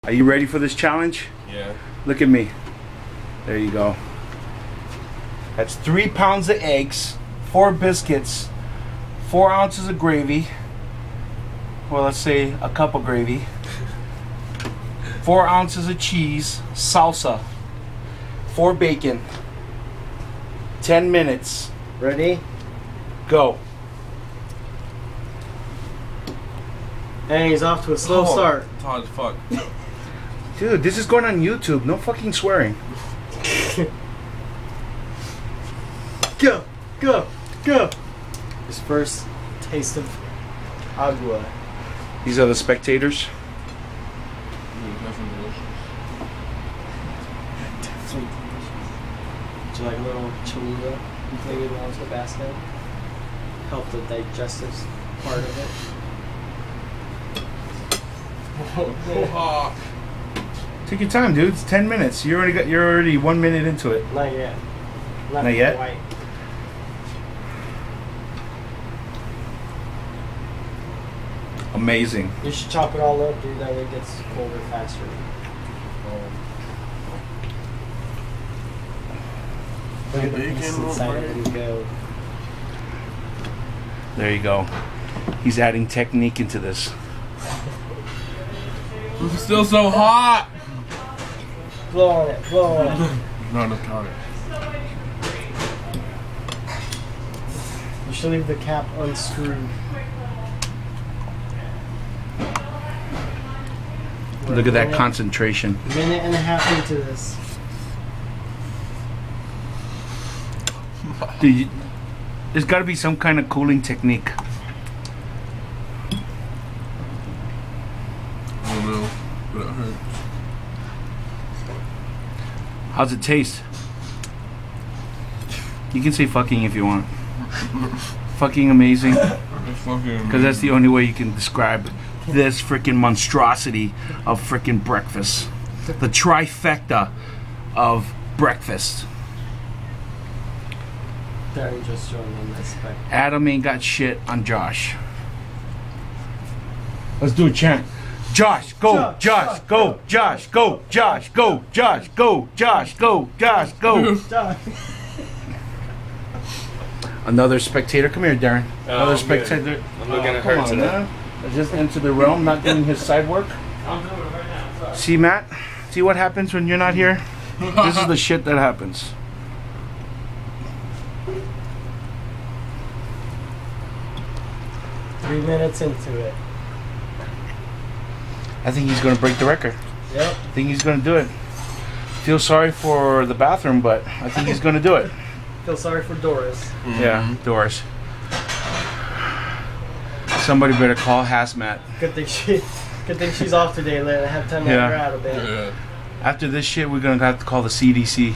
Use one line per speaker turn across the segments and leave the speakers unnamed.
Are you ready for this challenge?
Yeah.
Look at me. There you go. That's 3 pounds of eggs, 4 biscuits, 4 ounces of gravy. Well, let's say a cup of gravy. 4 ounces of cheese, salsa, 4 bacon. 10 minutes.
Ready?
Go.
And he's off to a slow start.
It's hard as fuck.
Dude, this is going on YouTube. No fucking swearing.
Go, go, go. His first taste of agua.
These are the spectators.
Definitely delicious.
Definitely delicious. Would you like a little Cholula? Maybe belong to the basket. Help the digestive part of it.
Take your time, dude. It's 10 minutes. You're already 1 minute into it.
Not yet.
Not yet?
White.
Amazing.
You should chop it all up, dude. That way it gets colder faster. Look at the pieces inside it. There you go.
There you go. He's adding technique into this.
It's still so hot.
Blow on it. Blow on it.
Not enough time.
You should leave the cap unscrewed.
Look at that concentration.
Minute and a half into this.
Dude, there's got to be some kind of cooling technique.
I don't know, but it hurts.
How's it taste? You can say fucking if you want. Fucking amazing.
It's fucking.
Because that's the only way you can describe this freaking monstrosity of freaking breakfast. The trifecta of breakfast.
Darren just joined in this spec.
Adam ain't got shit on Josh. Let's do a chant. Josh, go, Josh, go, Josh, go, Josh, go, Josh, go, Josh, go, Josh, go. Another spectator. Come here, Darren. Another spectator.
I'm looking at
Come
her
on,
today.
man. I just entered the realm, not doing his side work.
I'm doing it right now. Sorry.
See, Matt? See what happens when you're not here? This is the shit that happens.
Three minutes into it.
I think he's going to break the record.
Yep.
I think he's going to do it. Feel sorry for the bathroom, but I think he's going to do it.
Feel sorry for Doris.
Mm-hmm.
Yeah, Doris. Somebody better call hazmat.
Good thing she's off today. Let her have time to
Yeah.
get her out of bed.
Yeah.
After this shit, we're going to have to call the CDC.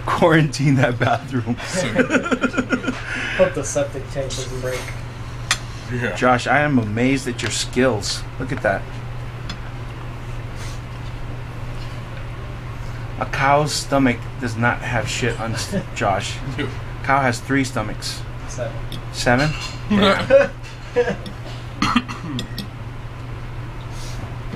Quarantine that bathroom.
Hope the septic tank doesn't break.
Yeah.
Josh, I am amazed at your skills. Look at that. A cow's stomach does not have shit on Josh. Cow has 3 stomachs.
7.
7?
Yeah.